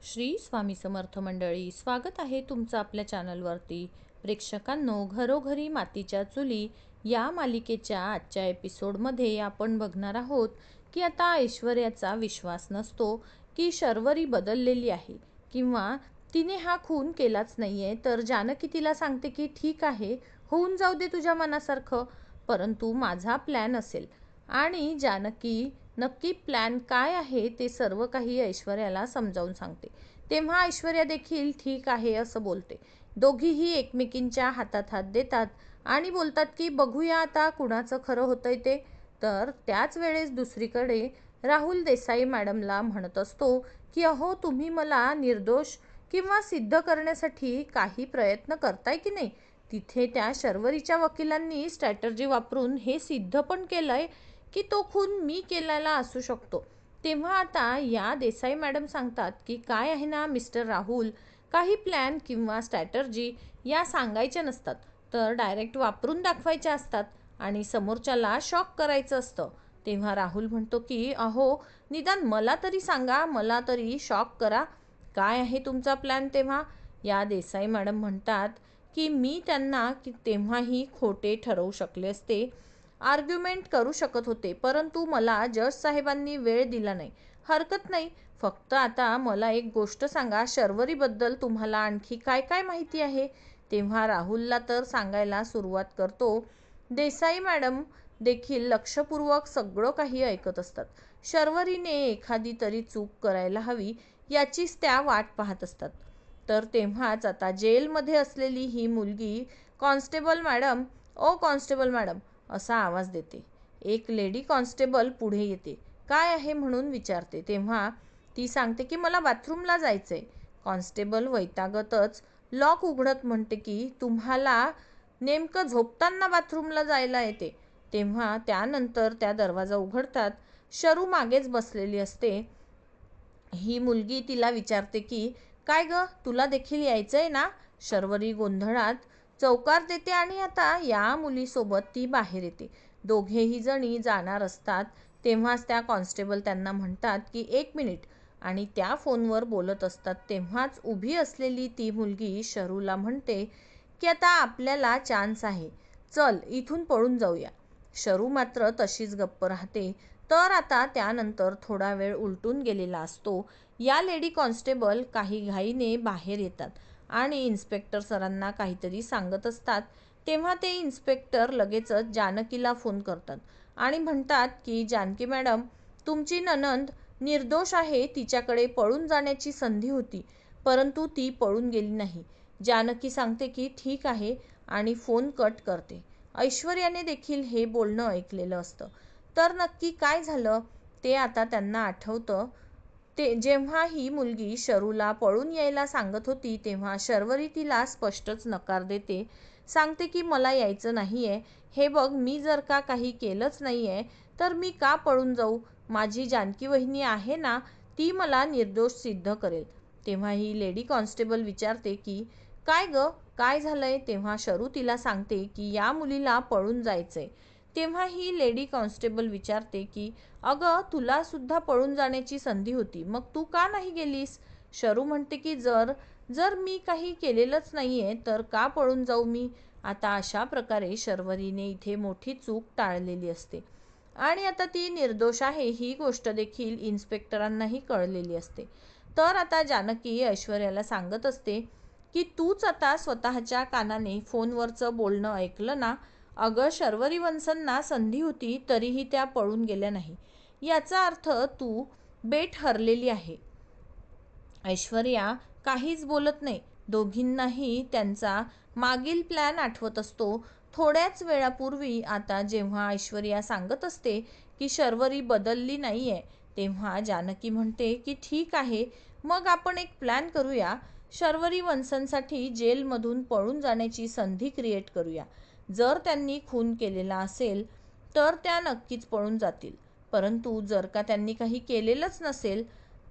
श्री स्वामी समर्थ मंडळी, स्वागत आहे तुमचं आपल्या चॅनलवरती. प्रेक्षकांनो, घरोघरी मातीच्या चुली या मालिकेच्या आजच्या एपिसोडमध्ये आपण बघणार आहोत की आता ऐश्वर्याचा विश्वास नसतो की शर्वरी बदललेली आहे किंवा तिने हा खून केलाच नाहीये. तर जानकी तिला सांगते की ठीक आहे, होऊन जाऊ दे तुझ्या मनासारखं, परंतु माझा प्लॅन असेल. आणि जानकी नक्की प्लॅन काय आहे ते सर्व काही ऐश्वर्याला समजावून सांगते. तेव्हा ऐश्वर्या देखील ठीक आहे असं बोलते. दोघीही एकमेकींच्या हातात हात देतात आणि बोलतात की बघूया आता कुणाचं खरं होतंय ते. तर त्याच वेळेस दुसरीकडे राहुल देसाई मॅडमला म्हणत असतो की अहो, तुम्ही मला निर्दोष किंवा सिद्ध करण्यासाठी काही प्रयत्न करताय की नाही. तिथे त्या शर्वरीच्या वकिलांनी स्ट्रॅटर्जी वापरून हे सिद्ध पण केलंय की तो खून मी केलेला असू शकतो. तेव्हा आता या देसाई मॅडम सांगतात की काय आहे ना मिस्टर राहुल, काही प्लॅन किंवा स्ट्रॅटर्जी या सांगायच्या नसतात, तर डायरेक्ट वापरून दाखवायच्या असतात आणि समोरच्याला शॉक करायचं असतं. तेव्हा राहुल म्हणतो की अहो, निदान मला तरी सांगा, मला तरी शॉक करा, काय आहे तुमचा प्लॅन. तेव्हा या देसाई मॅडम म्हणतात की मी त्यांना की तेव्हाही खोटे ठरवू शकले असते, आर्ग्युमेंट करू शकत होते, परंतु मला जज साहेबांनी वेळ दिला नाही. हरकत नाही, फक्त आता मला एक गोष्ट सांगा, शर्वरीबद्दल तुम्हाला आणखी काय काय माहिती आहे. तेव्हा राहुलला तर सांगायला सुरुवात करतो. देसाई मॅडम देखील लक्षपूर्वक सगळं काही ऐकत असतात. शर्वरीने एखादी तरी चूक करायला हवी याचीच त्या वाट पाहत असतात. तर तेव्हाच आता जेलमध्ये असलेली ही मुलगी कॉन्स्टेबल मॅडम, ओ कॉन्स्टेबल मॅडम असा आवाज देते. एक लेडी कॉन्स्टेबल पुढे येते. काय आहे म्हणून विचारते. तेव्हा ती सांगते की मला बाथरूमला जायचंय. कॉन्स्टेबल वैतागतच लॉक उघडत म्हणते की तुम्हाला नेमकं झोपताना बाथरूमला जायला येते. तेव्हा त्यानंतर त्या दरवाजा उघडतात. शरू मागेच बसलेली असते. ही मुलगी तिला विचारते की काय ग, तुला देखील यायचंय ना. शर्वरी गोंधळात चौकार देते आणि आता या मुलीसोबत ती बाहेर येते. दोघेही जणी जाणार असतात तेव्हाच त्या कॉन्स्टेबल त्यांना म्हणतात की एक मिनिट, आणि त्या फोनवर बोलत असतात. तेव्हाच उभी असलेली ती मुलगी शरूला म्हणते की आता आपल्याला चान्स आहे, चल इथून पळून जाऊया. शरू मात्र तशीच गप्प राहते. तर आता त्यानंतर थोडा वेळ उलटून गेलेला असतो. या लेडी कॉन्स्टेबल काही घाईने बाहेर येतात आणि इन्स्पेक्टर सरांना काहीतरी सांगत असतात. तेव्हा ते इन्स्पेक्टर लगेचच जानकीला फोन करतात आणि म्हणतात की जानकी मॅडम, तुमची नणंद निर्दोष आहे, तिच्याकडे पळून जाण्याची संधी होती, परंतु ती पळून गेली नाही. जानकी सांगते की ठीक आहे आणि फोन कट करते. ऐश्वर्याने देखील हे बोलणं ऐकलेलं असतं. तर नक्की काय झालं ते आता त्यांना आठवतं. ते जेव्हा ही मुलगी शरूला पळून यायला सांगत होती तेव्हा शर्वरी तिला स्पष्टच नकार देते. सांगते की मला यायचं नाहीये. हे बघ, मी जर का काही केलंच नाहीये तर मी का पळून जाऊ. माझी जानकी वहिनी आहे ना, ती मला निर्दोष सिद्ध करेल. तेव्हा ही लेडी कॉन्स्टेबल विचारते की काय ग, काय झालंय. तेव्हा शरू तिला सांगते की या मुलीला पळून जायचंय. तेव्हा ही लेडी कॉन्स्टेबल विचारते की अगं, तुला सुद्धा पळून जाण्याची संधी होती, मग तू का नाही गेलीस. शरू म्हणते की जर जर मी काही केलेलंच नाहीये तर का पळून जाऊ मी. आता अशा प्रकारे शर्वरीने इथे मोठी चूक टाळलेली असते आणि आता ती निर्दोष आहे ही गोष्ट देखील इन्स्पेक्टरांनाही कळलेली असते. तर आता जानकी ऐश्वर्याला सांगत असते की तूच आता स्वतःच्या कानाने फोनवरचं बोलणं ऐकलं ना. अगं, शर्वरी वंशंना संधी होती तरीही त्या पळून गेल्या नाही, याचा अर्थ तू बेट हरलेली आहे. ऐश्वर्या काहीच बोलत नाही. दोघींनाही त्यांचा मागील प्लॅन आठवत असतो. थोड्याच वेळापूर्वी आता जेव्हा ऐश्वर्या सांगत असते की शर्वरी बदलली नाहीये, तेव्हा जानकी म्हणते की ठीक आहे, मग आपण एक प्लॅन करूया. शर्वरी वंशंसाठी जेलमधून पळून जाण्याची संधी क्रिएट करूया. जर त्यांनी खून केलेला असेल तर त्या नक्कीच पळून जातील, परंतु जर का त्यांनी काही केलेलंच नसेल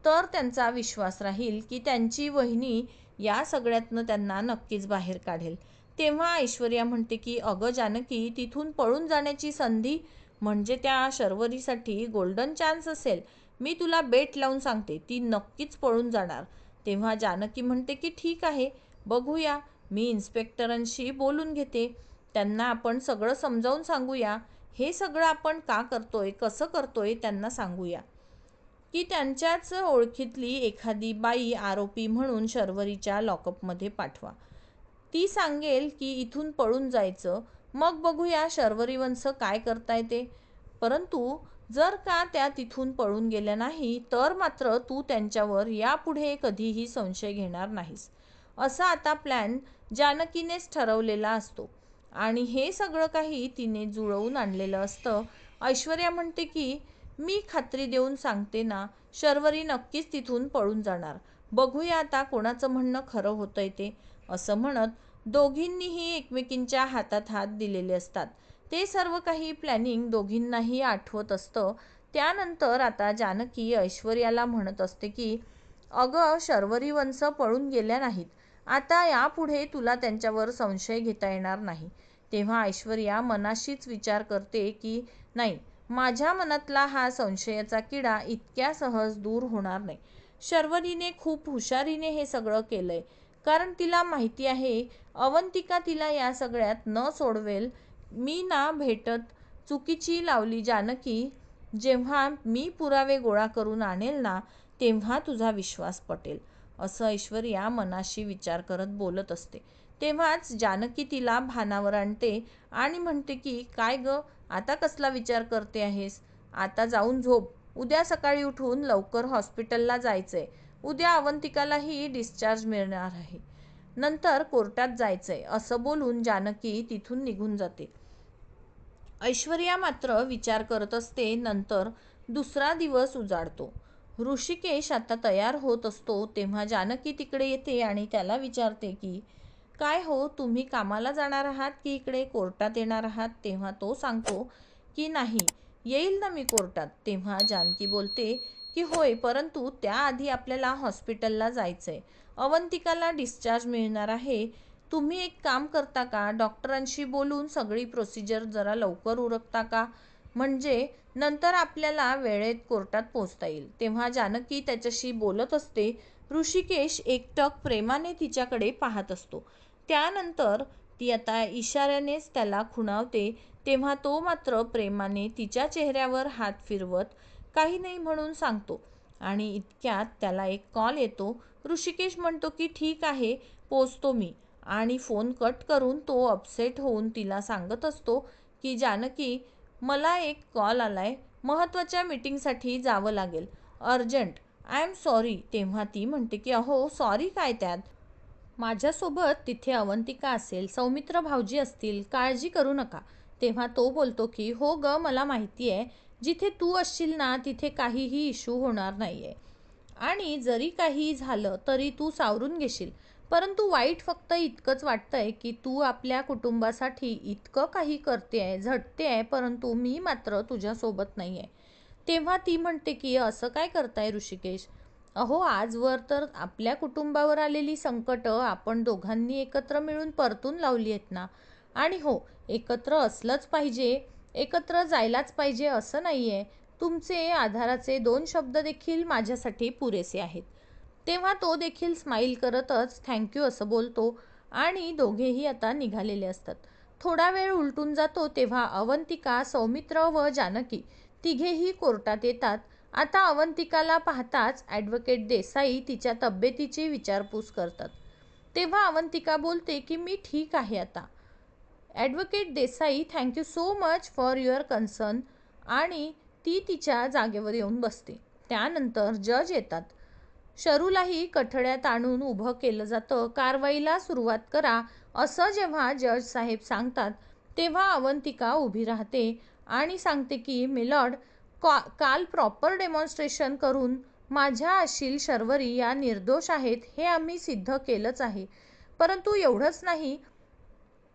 तर त्यांचा विश्वास राहील की त्यांची वहिनी या सगळ्यातनं त्यांना नक्कीच बाहेर काढेल. तेव्हा ऐश्वर्या म्हणते की अगं जानकी, तिथून पळून जाण्याची संधी म्हणजे त्या शर्वरीसाठी गोल्डन चान्स असेल. मी तुला बेट लावून सांगते, ती नक्कीच पळून जाणार. तेव्हा जानकी म्हणते की ठीक आहे, बघूया, मी इन्स्पेक्टरांशी बोलून घेते, त्यांना आपण सगळं समजावून सांगूया, हे सगळं आपण का करतोय, कसं करतोय त्यांना सांगूया, की त्यांच्याच ओळखीतली एखादी बाई आरोपी म्हणून शर्वरीच्या लॉकअपमध्ये पाठवा. ती सांगेल की इथून पळून जायचं, मग बघूया शर्वरी वंश काय करताय ते. परंतु जर का त्या तिथून पळून गेल्या नाही तर मात्र तू त्यांच्यावर यापुढे कधीही संशय घेणार नाहीस. असा आता प्लॅन जानकीनेच ठरवलेला असतो आणि हे सगळं काही तिने जुळवून आणलेलं असतं. ऐश्वर्या म्हणते की मी खात्री देऊन सांगते ना, शर्वरी नक्कीच तिथून पळून जाणार. बघूया आता कोणाचं म्हणणं खरं होतंय ते. असं म्हणत दोघींनीही एकमेकींच्या हातात हात दिलेले असतात. ते सर्व काही प्लॅनिंग दोघींनाही आठवत असतं. त्यानंतर आता जानकी ऐश्वर्याला म्हणत असते की अगं, शर्वरी वंश पळून गेल्या नाहीत, आता यापुढे तुला त्यांच्यावर संशय घेता येणार नाही. तेव्हा ऐश्वर्या मनाशीच विचार करते की नाही, माझ्या मनातला हा संशयाचा किडा इतक्या सहज दूर होणार नाही. शर्वरीने खूप हुशारीने हे सगळं केलंय, कारण तिला माहिती आहे अवंतिका तिला या सगळ्यात न सोडवेल. मी ना भेटत चुकीची लावली जानकी, जेव्हा मी पुरावे गोळा करून आणेल ना तेव्हा तुझा विश्वास पटेल. असं ऐश्वर्या मनाशी विचार करत बोलत असते. तेव्हाच जानकी तिला भानावर आणते आणि म्हणते की काय ग, आता कसला विचार करते आहेस, आता जाऊन झोप, उद्या सकाळी उठून लवकर हॉस्पिटलला जायचंय, उद्या अवंतिकालाही डिस्चार्ज मिळणार आहे, नंतर कोर्टात जायचंय. असं बोलून जानकी तिथून निघून जाते. ऐश्वर्या मात्र विचार करत असते. नंतर दुसरा दिवस उजाडतो. ऋषिकेश आता तयार होत असतो तेव्हा जानकी तिकडे येते आणि त्याला विचारते की काय हो, तुम्ही कामाला जाणार आहात की इकडे कोर्टात येणार आहात. तेव्हा तो सांगतो की नाही, येईल ना मी कोर्टात. तेव्हा जानकी बोलते की होय, परंतु त्याआधी आपल्याला हॉस्पिटलला जायचंय, अवंतिकाला डिस्चार्ज मिळणार आहे. तुम्ही एक काम करता का, डॉक्टरांशी बोलून सगळी प्रोसिजर जरा लवकर उरकता का, म्हणजे नंतर आपल्याला वेळेत कोर्टात पोहोचता येईल. तेव्हा जानकी त्याच्याशी बोलत असते. ऋषिकेश एकटक प्रेमाने तिच्याकडे पाहत असतो. त्यानंतर ती आता इशाऱ्यानेच त्याला खुणावते. तेव्हा तो मात्र प्रेमाने तिच्या चेहऱ्यावर हात फिरवत काही नाही म्हणून सांगतो आणि इतक्यात त्याला एक कॉल येतो. ऋषिकेश म्हणतो की ठीक आहे, पोचतो मी, आणि फोन कट करून तो अपसेट होऊन तिला सांगत असतो की जानकी, मला एक कॉल आलाय, महत्त्वाच्या मीटिंगसाठी जावं लागेल, अर्जंट, आय एम सॉरी. तेव्हा ती म्हणते की अहो सॉरी काय त्यात, माझ्यासोबत तिथे अवंतिका असेल, सौमित्र भाऊजी असतील, काळजी करू नका. तेव्हा तो बोलतो की हो ग, मला माहिती आहे, जिथे तू असशील ना तिथे काहीही इश्यू होणार नाही आहे, आणि जरी काही झालं तरी तू सावरून घेशील. परंतु वाईट फक्त इतकंच वाटतंय की तू आपल्या कुटुंबासाठी इतकं काही करते आहे, झटते आहे, परंतु मी मात्र तुझ्यासोबत नाही आहे. तेव्हा ती म्हणते की असं काय करताय ऋषिकेश, अहो आजवर तर आपल्या कुटुंबावर आलेली संकटं आपण दोघांनी एकत्र मिळून परतून लावली आहेत ना, आणि हो, एकत्र असलंच पाहिजे, एकत्र जायलाच पाहिजे असं नाही आहे. तुमचे आधाराचे 2 शब्द देखील माझ्यासाठी पुरेसे आहेत. तेव्हा तो देखील स्माईल करतच थँक्यू असं बोलतो आणि दोघेही आता निघालेले असतात. थोडा वेळ उलटून जातो तेव्हा अवंतिका, सौमित्र व जानकी तिघेही कोर्टात येतात. आता अवंतिकाला पाहताच ॲडव्होकेट देसाई तिच्या तब्येतीची विचारपूस करतात. तेव्हा अवंतिका बोलते की मी ठीक आहे आता. Advocate Desai, thank you so much for your concern, आणि ती तिच्या जागेवर येऊन बसते. त्यानंतर जज येतात. शरूलाही कठड्यात आणून उभं केलं जातं. कारवाईला सुरुवात करा असं जेव्हा जज साहेब सांगतात तेव्हा अवंतिका उभी राहते आणि सांगते की मिलॉर्ड, काल प्रॉपर डेमॉन्स्ट्रेशन करून माझ्या अशील शर्वरी या निर्दोष आहेत हे आम्ही सिद्ध केलंच आहे. परंतु एवढंच नाही,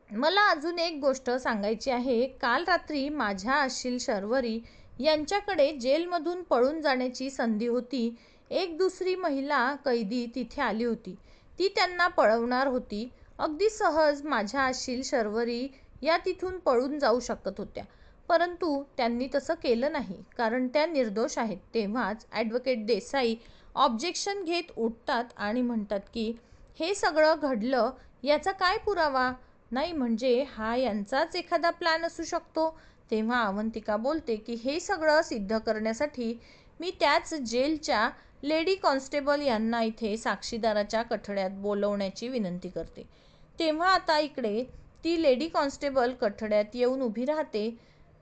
मला अजून एक गोष्ट सांगायची आहे. काल रात्री माझ्या अशील शर्वरी यांच्याकडे जेलमधून पळून जाण्याची संधी होती. एक दुसरी महिला कैदी तिथे आली होती, ती त्यांना पळवणार होती. अगदी सहज माझ्या अशील शर्वरी या तिथून पळून जाऊ शकत होत्या, परंतु त्यांनी तसं केलं नाही कारण त्या निर्दोष आहेत. तेव्हाच ॲडव्होकेट देसाई ऑब्जेक्शन घेत उठतात आणि म्हणतात की हे सगळं घडलं याचा काय पुरावा नाही, म्हणजे हा यांचाच एखादा प्लॅन असू शकतो. तेव्हा अवंतिका बोलते की हे सगळं सिद्ध करण्यासाठी मी त्याच जेलच्या लेडी कॉन्स्टेबल यांना इथे साक्षीदाराच्या कठड्यात बोलवण्याची विनंती करते. तेव्हा आता इकडे ती लेडी कॉन्स्टेबल कठड्यात येऊन उभी राहते.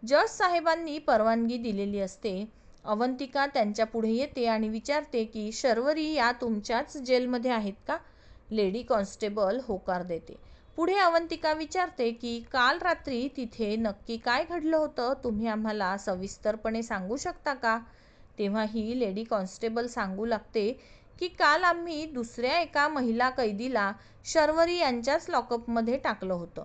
जज साहेबांनी परवानगी दिलेली असते. अवंतिका त्यांच्या पुढे येते आणि विचारते की शर्वरी या तुमच्याच जेलमध्ये आहेत का? लेडी कॉन्स्टेबल होकार देते. पुढे अवंतिका विचारते की काल रात्री तिथे नक्की काय घडलं होतं, तुम्ही आम्हाला सविस्तरपणे सांगू शकता का? तेव्हा ही लेडी कॉन्स्टेबल सांगू लागते की काल आम्ही दुसऱ्या एका महिला कैदीला शर्वरी यांच्याच लॉकअपमध्ये टाकलं होतं.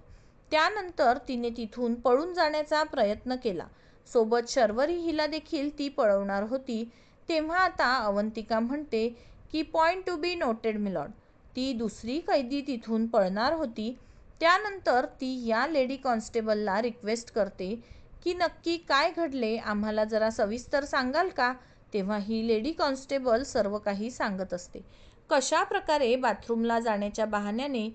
त्यानंतर तिने तिथून पळून जाण्याचा प्रयत्न केला. सोबत शर्वरी हिला देखील ती पळवणार होती. तेव्हा आता अवंतिका म्हणते की point to be noted milord, ती दुसरी कैदी तिथून पळणार होती. त्यानंतर ती या लेडी कॉन्स्टेबलला रिक्वेस्ट करते की नक्की काय घडले, आम्हाला जरा सविस्तर सांगाल का? तेव्हा ही लेडी कॉन्स्टेबल सर्व काही सांगत असते. कशा प्रकारे बाथरूमला जाण्याच्या बहाण्याने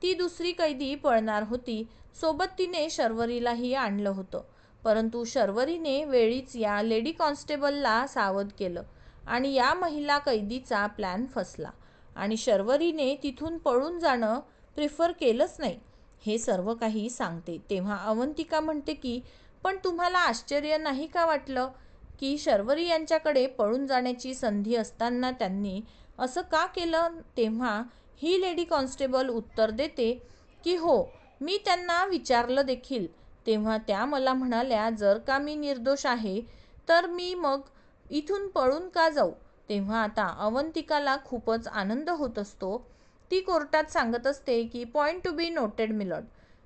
ती दुसरी कैदी पळणार होती. सोबत तिने शर्वरीलाही आणलं होतं, परंतु शर्वरीने वेळीच या लेडी कॉन्स्टेबलला सावध केलं आणि या महिला कैदीचा प्लॅन फसला आणि शर्वरीने तिथून पळून जाणं प्रिफर केलंच नाही, हे सर्व काही सांगते. तेव्हा अवंतिका म्हणते की पण तुम्हाला आश्चर्य नाही का वाटलं की शर्वरी यांच्याकडे पळून जाण्याची संधी असताना त्यांनी असं का केलं? तेव्हा ही लेडी कॉन्स्टेबल उत्तर देते की हो, मी त्यांना विचारलं देखील. तेव्हा त्या मला म्हणाल्या जर का मी निर्दोष आहे तर मी मग इथून पळून का जाऊ? तेव्हा आता अवंतिकाला खूपच आनंद होत असतो. ती कोर्टात सांगत असते की point to be noted milord,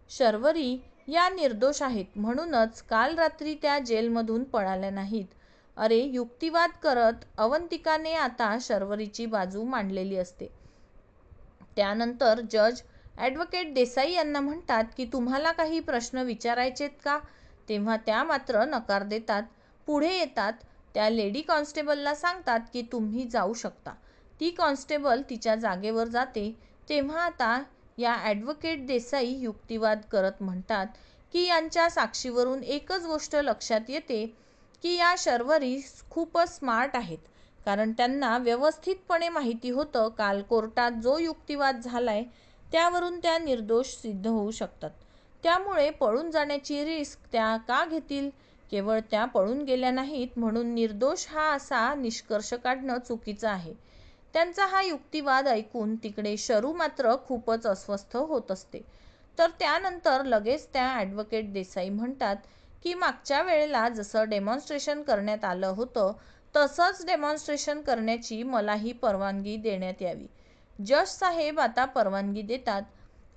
Sharvari या निर्दोष आहेत, म्हणूनच काल रात्री त्या जेलमधून पळाल्या नाहीत. अरे, युक्तिवाद करत अवंतिकाने आता शर्वरीची बाजू मांडलेली असते. त्यानंतर जज ॲडव्होकेट देसाई यांना म्हणतात की तुम्हाला काही प्रश्न विचारायचेत का? तेव्हा त्या मात्र नकार देतात. पुढे येतात. त्या लेडी कॉन्स्टेबलला सांगतात की तुम्ही जाऊ शकता. ती कॉन्स्टेबल तिच्या जागेवर जाते. तेव्हा आता या ॲडव्होकेट देसाई युक्तिवाद करत म्हणतात की यांच्या साक्षीवरून एकच गोष्ट लक्षात येते की या शर्वरी खूपच स्मार्ट आहेत, कारण त्यांना व्यवस्थितपणे माहिती होतं काल कोर्टात जो युक्तिवाद झालाय त्यावरून त्या निर्दोष सिद्ध होऊ शकतात. त्यामुळे पळून जाण्याची रिस्क त्या का घेतील? केवळ त्या पळून गेल्या नाहीत म्हणून निर्दोष हा असा निष्कर्ष काढणं चुकीचं आहे. त्यांचा हा युक्तिवाद ऐकून तिकडे शरू मात्र खूपच अस्वस्थ होत असते. तर त्यानंतर लगेच त्या ॲडव्होकेट देसाई म्हणतात की मागच्या वेळेला जसं डेमॉन्स्ट्रेशन करण्यात आलं होतं तसंच डेमॉन्स्ट्रेशन करण्याची मलाही परवानगी देण्यात यावी. जज साहेब आता परवानगी देतात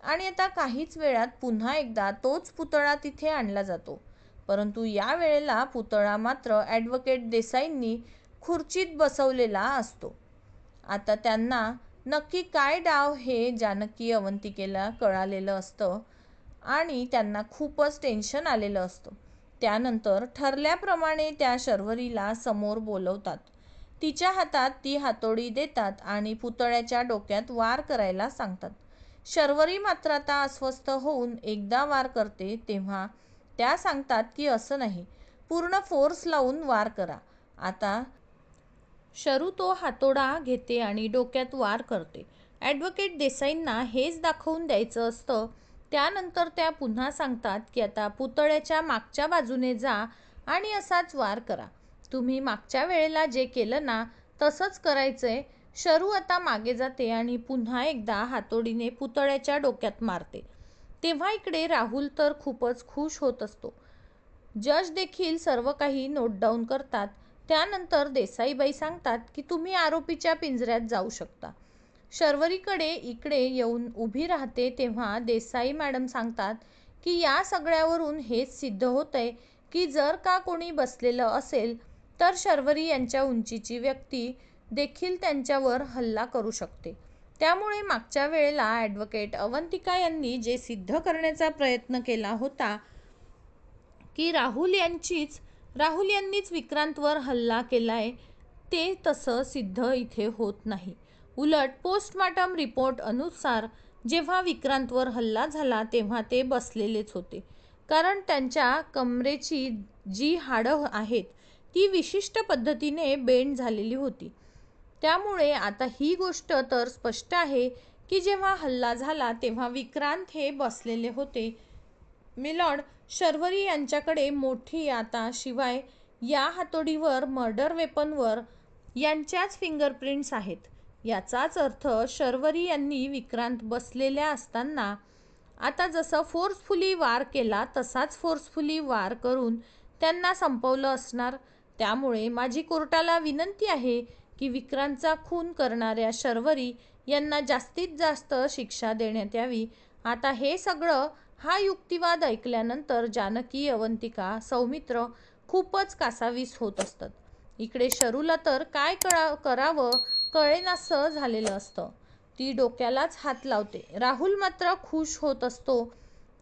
आणि आता काहीच वेळात पुन्हा एकदा तोच पुतळा तिथे आणला जातो. परंतु या वेळेला पुतळा मात्र ॲडव्होकेट देसाईंनी खुर्चीत बसवलेला असतो. आता त्यांना नक्की काय डाव हे जानकी अवंतिकेला कळालेलं असतं आणि त्यांना खूपच टेन्शन आलेलं असतं. त्यानंतर ठरल्याप्रमाणे त्या शर्वरीला समोर बोलवतात. तिच्या हातात ती हातोडी देतात आणि पुतळ्याच्या डोक्यात वार करायला सांगतात. शर्वरी मात्र आता अस्वस्थ होऊन एकदा वार करते. तेव्हा त्या सांगतात की असं नाही, पूर्ण फोर्स लावून वार करा. आता शरू तो हातोडा घेते आणि डोक्यात वार करते. ॲडव्होकेट देसाईंना हेच दाखवून द्यायचं असतं. त्यानंतर त्या पुन्हा सांगतात की आता पुतळ्याच्या मागच्या बाजूने जा आणि असाच वार करा. तुम्ही मागच्या वेळेला जे केलं ना तसंच करायचंय. शरू आता मागे जाते आणि पुन्हा एकदा हातोडीने पुतळ्याच्या डोक्यात मारते. तेव्हा इकडे राहुल तर खूपच खुश होत असतो. जज देखील सर्व काही नोट डाऊन करतात. त्यानंतर देसाईबाई सांगतात की तुम्ही आरोपीच्या पिंजऱ्यात जाऊ शकता. शर्वरीकडे इकडे येऊन उभी राहते. तेव्हा देसाई मॅडम सांगतात की या सगळ्यावरून हेच सिद्ध होतंय की जर का कोणी बसलेलं असेल तर शर्वरी यांच्या उंचीची व्यक्ती देखील त्यांच्यावर हल्ला करू शकते. त्यामुळे मागच्या वेळेला ॲडव्होकेट अवंतिका यांनी जे सिद्ध करण्याचा प्रयत्न केला होता की राहुल यांनीच विक्रांतवर हल्ला केलाय, ते तसं सिद्ध इथे होत नाही. उलट पोस्टमॉर्टम रिपोर्ट अनुसार जेव्हा विक्रांतवर हल्ला झाला तेव्हा ते बसलेलेच होते. कारण त्यांच्या कमरेची जी हाडं आहेत ती विशिष्ट पद्धतीने बेंड झालेली होती. त्यामुळे आता ही गोष्ट तर स्पष्ट आहे की जेव्हा हल्ला झाला तेव्हा विक्रांत हे बसलेले होते. मिलॉर्ड, शर्वरी यांच्याकडे मोठी आता शिवाय या हातोडीवर मर्डर वेपनवर यांच्याच फिंगरप्रिंट्स आहेत. याचाच अर्थ शर्वरी यांनी विक्रांत बसलेल्या असताना आता जसं फोर्सफुली वार केला तसाच फोर्सफुली वार करून त्यांना संपवलं असणार. त्यामुळे माझी कोर्टाला विनंती आहे की विक्रांतचा खून करणाऱ्या शर्वरी यांना जास्तीत जास्त शिक्षा देण्यात यावी. आता हे सगळं हा युक्तिवाद ऐकल्यानंतर जानकी, अवंतिका, सौमित्र खूपच कासावीस होत असतात. इकडे शरूला तर काय करावं कळेनासं झालेलं असतं. ती डोक्यालाच हात लावते. राहुल मात्र खुश होत असतो.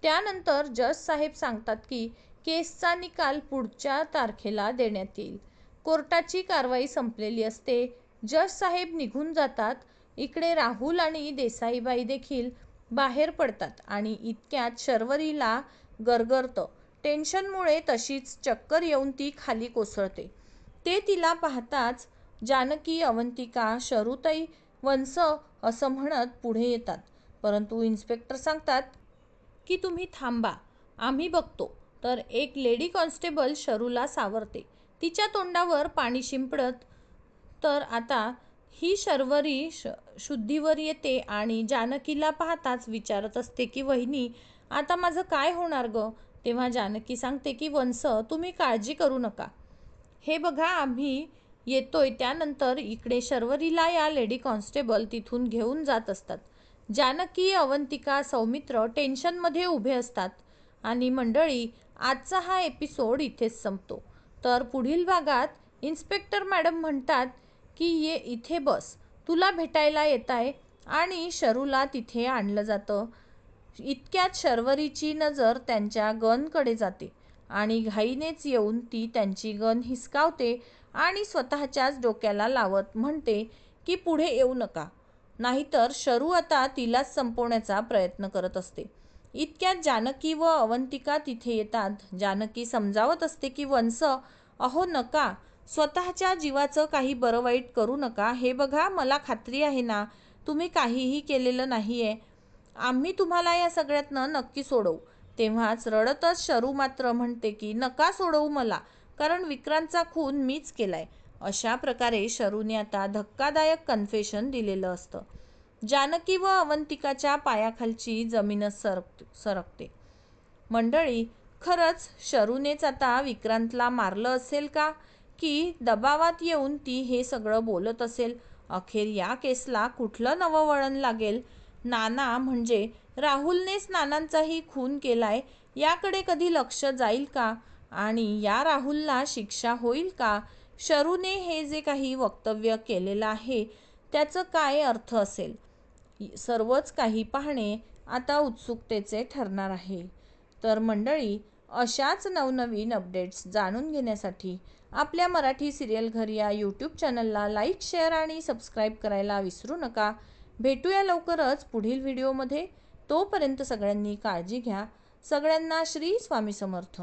त्यानंतर जज साहेब सांगतात की केसचा निकाल पुढच्या तारखेला देण्यात येईल. कोर्टाची कारवाई संपलेली असते. जज साहेब निघून जातात. इकडे राहुल आणि देसाईबाई देखील बाहेर पडतात आणि इतक्यात शर्वरीला गरगरतं. टेन्शनमुळे तशीच चक्कर येऊन ती खाली कोसळते. ते तिला पाहताच जानकी, अवंतिका, शरूताई, वंस असं म्हणत पुढे येतात. परंतु इन्स्पेक्टर सांगतात की तुम्ही थांबा, आम्ही बघतो. तर एक लेडी कॉन्स्टेबल शरूला सावरते. तिच्या तोंडावर पाणी शिंपडत. तर आता ही शर्वरी शुद्धीवर येते आणि जानकीला पाहताच विचारत असते की वहिनी, आता माझं काय होणार ग? तेव्हा जानकी सांगते की वंस, तुम्ही काळजी करू नका. हे बघा आम्ही येतोय. त्यानंतर इकडे शर्वरीला या लेडी कॉन्स्टेबल तिथून घेऊन जात असतात. जानकी, अवंतिका, सौमित्र टेन्शनमध्ये उभे असतात. आणि मंडळी, आजचा हा एपिसोड इथेच संपतो. तर पुढील भागात इन्स्पेक्टर मॅडम म्हणतात की ये इथे बस, तुला भेटायला येताय आणि शरूला तिथे आणलं जातं. इतक्यात शर्वरीची नजर त्यांच्या गनकडे जाते आणि घाईनेच येऊन ती त्यांची गन हिसकावते आणि स्वतःच्याच डोक्याला लावत म्हणते की पुढे येऊ नका, नाहीतर शरू आता तिलाच संपवण्याचा प्रयत्न करत असते. इतक्यात जानकी व अवंतिका तिथे येतात. जानकी समजावत असते की वंस, अहो नका, स्वतःच्या जीवाचं काही बरं वाईट करू नका. हे बघा, मला खात्री आहे ना तुम्ही काहीही केलेलं नाहीये. आम्ही तुम्हाला या सगळ्यातनं नक्की सोडवू. तेव्हाच रडतच शरू मात्र म्हणते की नका सोडवू मला, कारण विक्रांतचा खून मीच केलाय. अशा प्रकारे शरूने आता धक्कादायक कन्फेशन दिलेलं असतं. जानकी व अवंतिकाच्या पायाखालची जमीनच सरकते. मंडळी, खरंच शरूनेच आता विक्रांतला मारलं असेल का, की दबावात येऊन ती हे सगळं बोलत असेल? अखेर या केसला कुठलं नवं वळण लागेल? नाना म्हणजे राहुलनेच नानांचाही खून केलाय याकडे कधी लक्ष जाईल का? आणि या राहुलला शिक्षा होईल का? शरूने हे जे काही वक्तव्य केलेलं आहे त्याचं काय अर्थ असेल? सर्वच काही पाहणे आता उत्सुकतेचे ठरणार आहे. तर मंडळी, अशाच नवनवीन अपडेट्स जाणून घेण्यासाठी आपल्या मराठी सिरियल घर या यूट्यूब चॅनलला लाईक, शेअर आणि सबस्क्राईब करायला विसरू नका. भेटूया लवकरच पुढील व्हिडिओमध्ये. तोपर्यंत सगळ्यांनी काळजी घ्या. सगळ्यांना श्री स्वामी समर्थ.